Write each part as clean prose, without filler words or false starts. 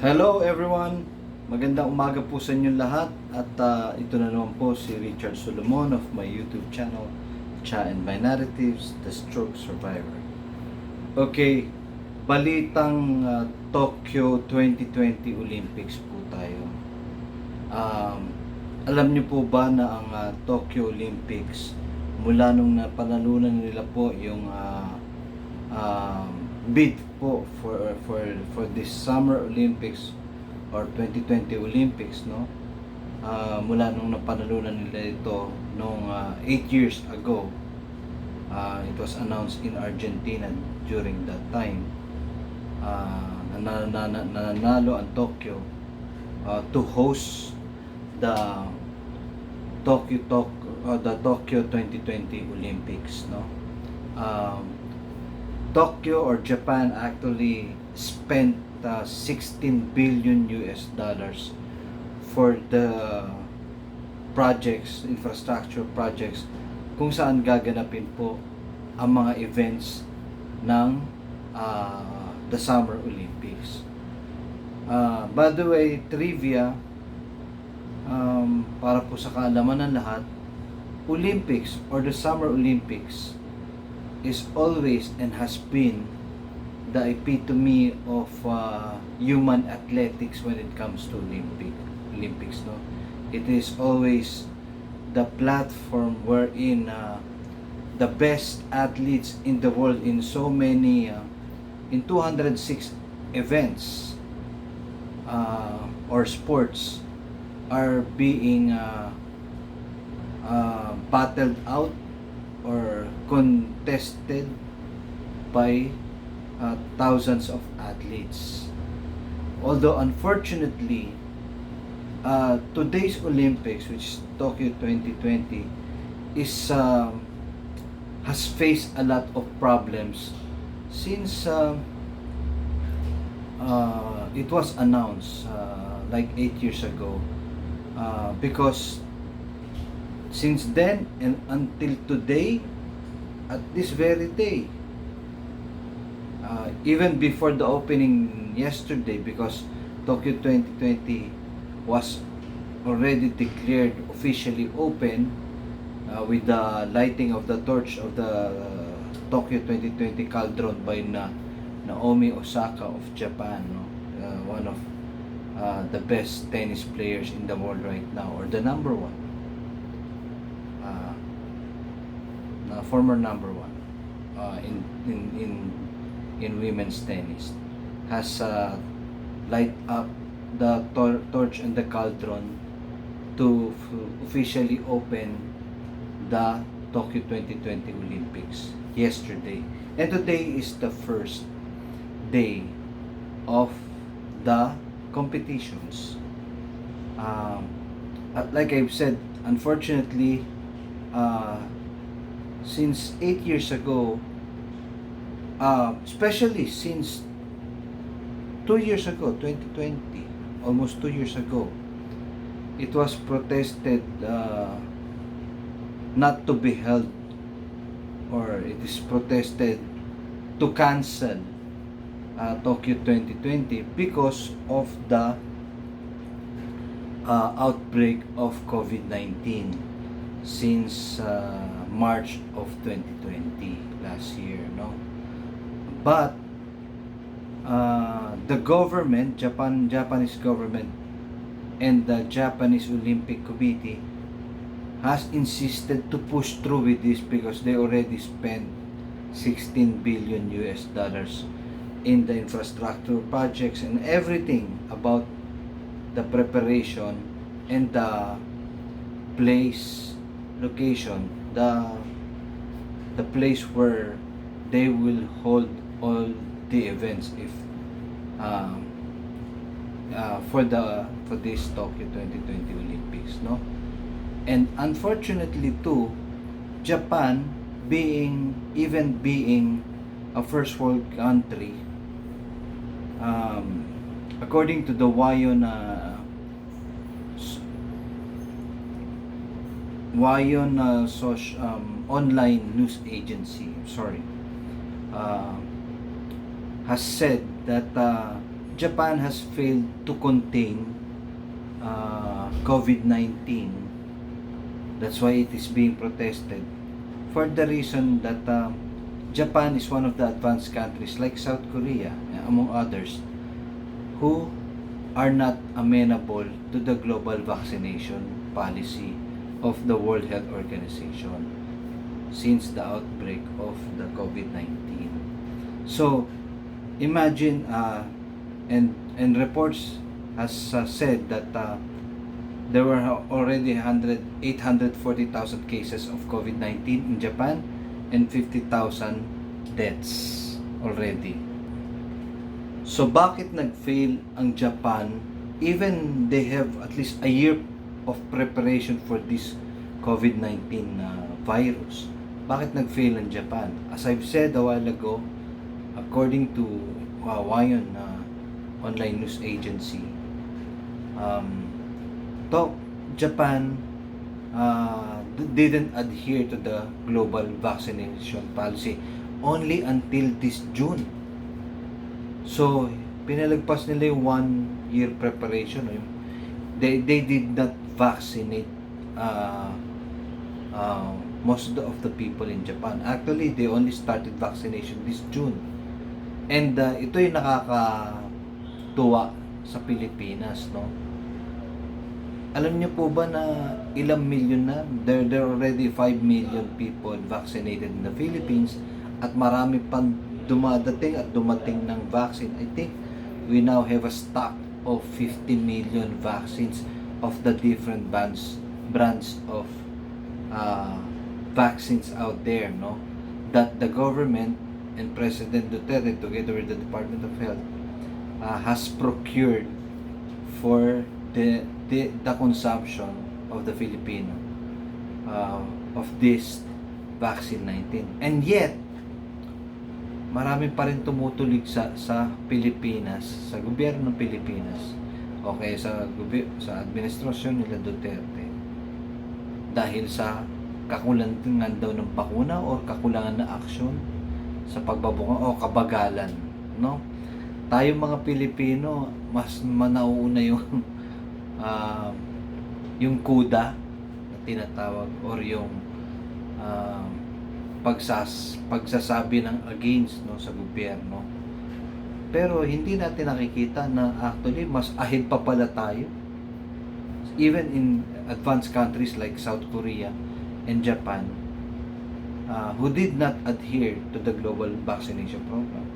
Hello everyone! Magandang umaga po sa inyong lahat at ito na naman po si Richard Solomon of my YouTube channel, Cha and My Narratives, The Stroke Survivor. Okay, balitang Tokyo 2020 Olympics po tayo. Alam niyo po ba na ang Tokyo Olympics, mula nung napanalunan nila po yung bid po for this Summer Olympics or 2020 Olympics, no? Mula nung napanalunan nila ito nung 8 years ago. It was announced in Argentina during that time. Nanalo ang Tokyo to host the Tokyo 2020 Olympics, no? Tokyo or Japan actually spent 16 billion US dollars for the projects, infrastructure projects, kung saan gaganapin po ang mga events ng the Summer Olympics. By the way, trivia, para po sa kaalaman ng lahat, Olympics or the Summer Olympics is always and has been the epitome of human athletics when it comes to Olympics, no? It is always the platform wherein the best athletes in the world in so many in 206 events or sports are being battled out or contested by thousands of athletes. Although unfortunately, today's Olympics, which is Tokyo 2020, has faced a lot of problems since it was announced like 8 years ago, because since then and until today, at this very day, even before the opening yesterday, because Tokyo 2020 was already declared officially open with the lighting of the torch of the Tokyo 2020 cauldron by Naomi Osaka of Japan, no? One of the best tennis players in the world right now, or the number one. Former number one in women's tennis, has light up the torch and the cauldron to officially open the Tokyo 2020 Olympics yesterday, and today is the first day of the competitions. Like I've said, unfortunately, since 8 years ago, especially since 2 years ago, 2020, almost 2 years ago, it was protested not to be held, or it is protested to cancel Tokyo 2020 because of the outbreak of COVID-19 since March of 2020 last year, no? But the government, Japanese government, and the Japanese Olympic Committee has insisted to push through with this because they already spent 16 billion US dollars in the infrastructure projects and everything about the preparation and the place, location, the place where they will hold all the events if for this Tokyo 2020 Olympics, no? And unfortunately too, Japan being a first world country, according to the Wyon online news agency, has said that Japan has failed to contain COVID-19. That's why it is being protested. For the reason that Japan is one of the advanced countries like South Korea, among others, who are not amenable to the global vaccination policy of the World Health Organization since the outbreak of the COVID-19. So, imagine, and reports has said that there were already 840,000 cases of COVID-19 in Japan and 50,000 deaths already. So bakit nag-fail ang Japan even they have at least a year of preparation for this COVID-19 virus? Bakit nag-fail ang Japan? As I've said a while ago, according to Wayon online news agency, Japan didn't adhere to the global vaccination policy only until this June. So, pinalagpas nila yung 1 year preparation. They did not vaccinate most of the people in Japan. Actually, they only started vaccination this June. And ito yung nakakatuwa sa Pilipinas, no? Alam niyo po ba na ilang milyon na? There are already 5 million people vaccinated in the Philippines at marami pang dumadating at dumating ng vaccine. I think we now have a stock of 50 million vaccines of the different brands of vaccines out there, no? That the government and President Duterte together with the Department of Health has procured for the consumption of the Filipino of this vaccine 19. And yet, marami pa rin tumutulig sa Pilipinas, sa gobyerno ng Pilipinas, okay, sa administrasyon nila Duterte, dahil sa kakulangan daw ng bakuna o kakulangan na aksyon sa pagbabuka o kabagalan, no? Tayo mga Pilipino, mas manauuna yung kuda na tinatawag or yung pagsasabi ng against, no, sa gobyerno. Pero hindi natin nakikita na actually mas ahead pa pala tayo. Even in advanced countries like South Korea and Japan, who did not adhere to the global vaccination program.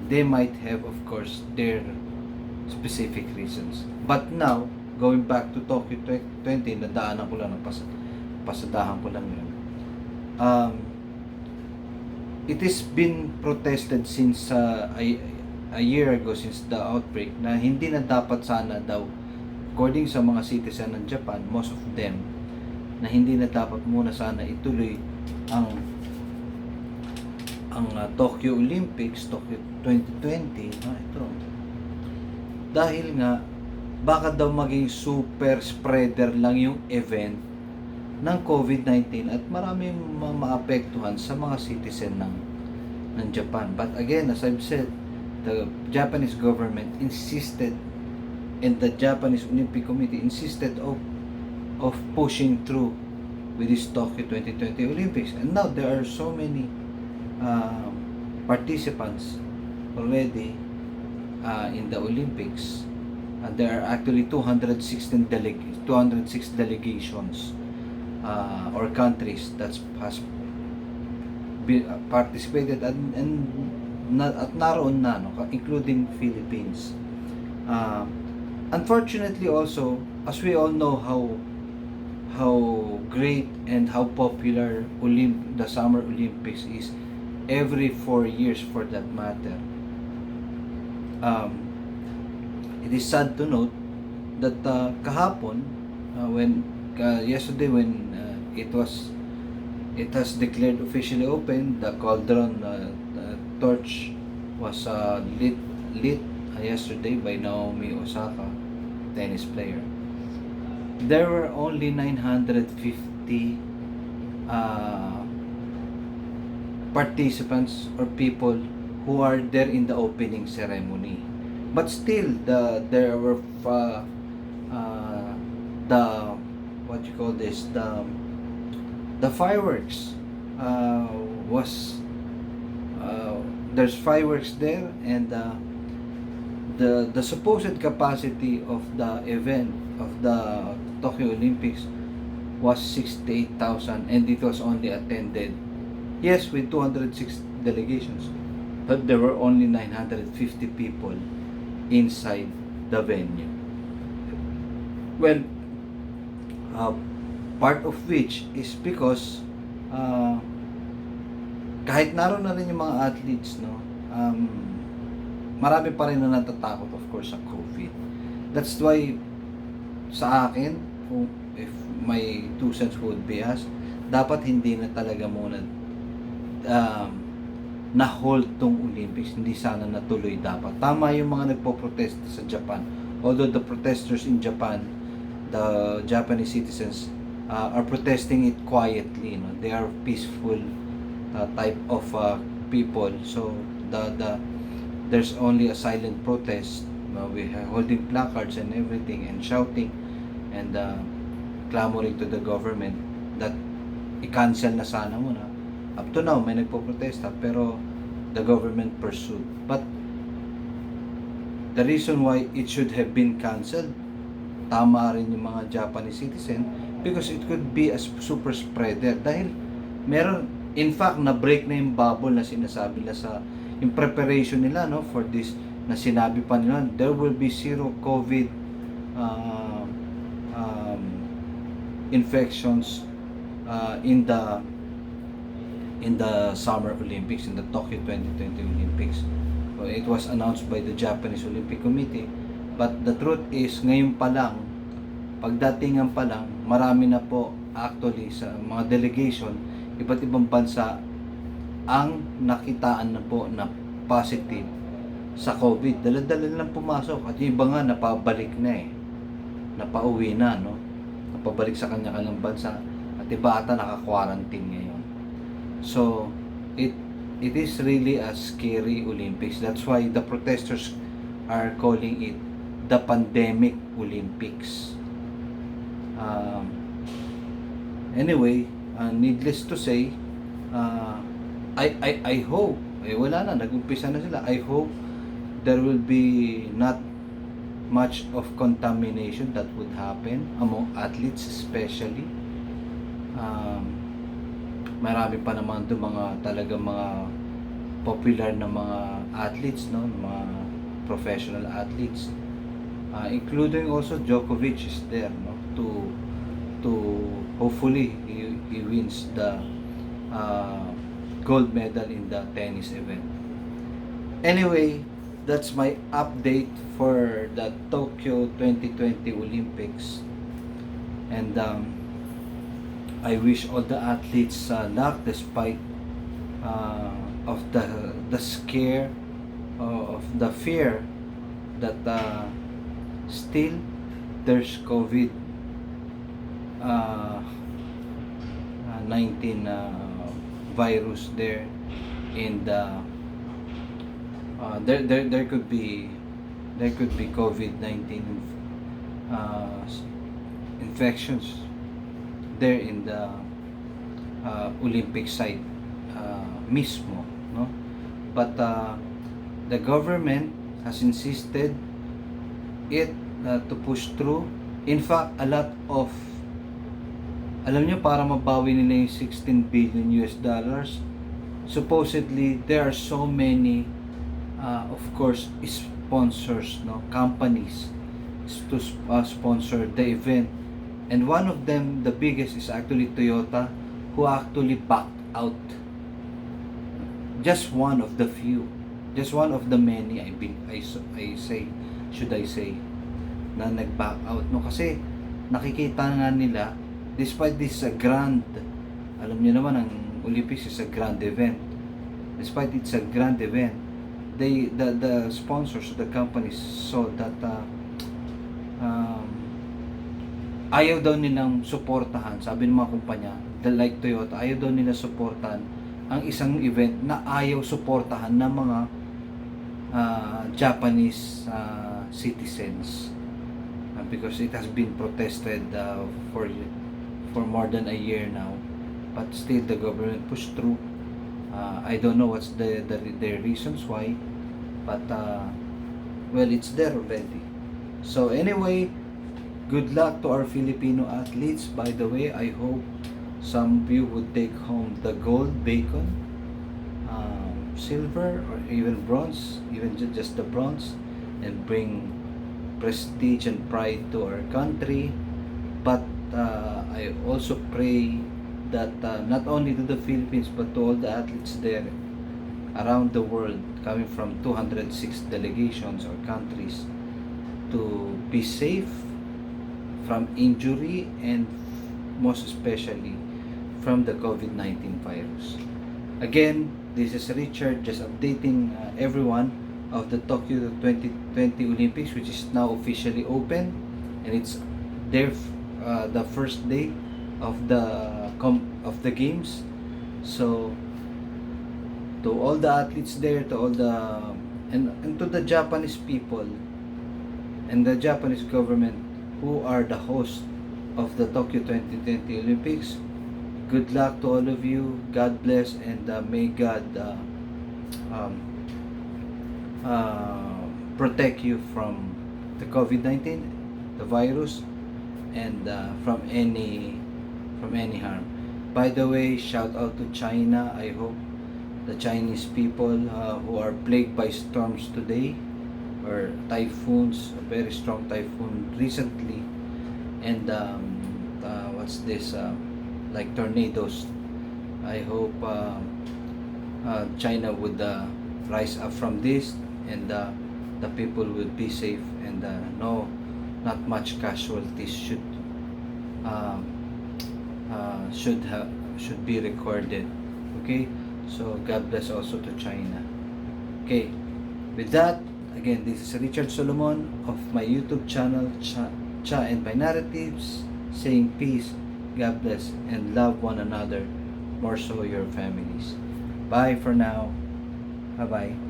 They might have, of course, their specific reasons. But now, going back to Tokyo 20, nadaanan ko lang, pasadahan ko lang yun. It has been protested since a year ago, since the outbreak, na hindi na dapat sana daw, according sa mga citizen ng Japan, most of them, na hindi na dapat muna sana ituloy ang Tokyo Olympics, Tokyo 2020, ito. Dahil nga, baka daw maging super spreader lang yung event ng COVID-19 at maraming maapektuhan sa mga citizen ng Japan. But again, as I've said, the Japanese government insisted and the Japanese Olympic Committee insisted of pushing through with this Tokyo 2020 Olympics. And now there are so many participants already in the Olympics. There are actually 206 delegations or countries that has participated and naroon na, no, including Philippines. Unfortunately also, as we all know how great and how popular the Summer Olympics is, every 4 years for that matter. It is sad to note that kahapon, yesterday when it has declared officially open, the cauldron torch was lit yesterday by Naomi Osaka, tennis player. There were only 950 participants or people who are there in the opening ceremony. But still, there were the what you call this, the fireworks was there's fireworks there, and the supposed capacity of the event of the Tokyo Olympics was 68,000, and it was only attended, yes, with 206 delegations, but there were only 950 people inside the venue. Well, part of which is because kahit naroon na rin yung mga athletes, no, marami pa rin na natatakot, of course, sa COVID. That's why sa akin, if my 2 cents would be asked, dapat hindi na talaga muna na-hold tong Olympics, hindi sana natuloy dapat. Tama yung mga nagpo-protest sa Japan. Although the protesters in Japan, the Japanese citizens, are protesting it quietly, no? They are peaceful type of people. So there's only a silent protest. We are holding placards and everything, and shouting and clamoring to the government that i-cancel na sana muna. Up to now, may nagpo-protesta, pero the government pursued. But the reason why it should have been cancelled, tama rin yung mga Japanese citizen, because it could be a super spreader. Dahil meron, in fact, na-break na yung bubble na sinasabi nila sa in preparation nila, no, for this, na sinabi pa nila, there will be zero COVID infections in the Summer Olympics, in the Tokyo 2020 Olympics. So, it was announced by the Japanese Olympic Committee, but the truth is, ngayon pa lang, pagdatingan pa lang, marami na po actually sa mga delegation, iba't ibang bansa ang nakitaan na po na positive sa COVID. Dala-dala lang pumasok, at yung iba nga napabalik na napauwi na, no? Napabalik sa kanya-kanyang bansa, at iba ata naka-quarantine ngayon. So it is really a scary Olympics. That's why the protesters are calling it the pandemic Olympics. Anyway, needless to say, I hope, wala na, nag-umpisa na sila. I hope there will be not much of contamination that would happen among athletes, especially. Marami pa naman doon mga talagang mga popular na mga athletes, no, mga professional athletes, including also Djokovic is there, no, to hopefully he wins the gold medal in the tennis event. Anyway, that's my update for the Tokyo 2020 Olympics, and I wish all the athletes luck despite of the scare, of the fear that still there's COVID 19 virus there in the there could be COVID-19 infections there in the Olympic site mismo, no? But the government has insisted it to push through. In fact, a lot of, alam nyo, para mabawi nila yung 16 billion US dollars, supposedly there are so many of course sponsors, no, companies to sponsor the event. And one of them, the biggest, is actually Toyota, who actually backed out. Just one of the few, just one of the many, I say, na nag-back out, no? Kasi nakikita nga nila, despite this grand, alam niyo naman, ang Olympics is a grand event. Despite it's a grand event, the sponsors, the companies saw that ayaw daw nilang suportahan, sabi ng mga kumpanya, like Toyota, ayaw daw nila suportahan ang isang event na ayaw suportahan ng mga Japanese citizens, because it has been protested for more than a year now, but still the government pushed through. I don't know what's the reasons why, but well, it's there already. So anyway, good luck to our Filipino athletes. By the way, I hope some of you would take home the gold, bacon, silver, or even bronze, even just the bronze, and bring prestige and pride to our country. But I also pray that not only to the Philippines but to all the athletes there around the world, coming from 206 delegations or countries, to be safe from injury, and most especially from the COVID-19 virus. Again, this is Richard, just updating everyone of the Tokyo 2020 Olympics, which is now officially open, and it's there the first day of the games. So to all the athletes there, to all the and to the Japanese people and the Japanese government who are the host of the Tokyo 2020 Olympics, good luck to all of you. God bless, and may God um, protect you from the COVID-19, the virus, and from any harm. By the way, shout out to China. I hope the Chinese people who are plagued by storms today, or typhoons, a very strong typhoon recently, and what's this, like tornadoes. I hope China would rise up from this, and the people would be safe, and no, not much casualties um, should be recorded. Okay, so God bless also to China. Okay, with that, again, this is Richard Solomon of my YouTube channel, Cha and by Narratives, saying peace, God bless, and love one another, more so your families. Bye for now. Bye bye.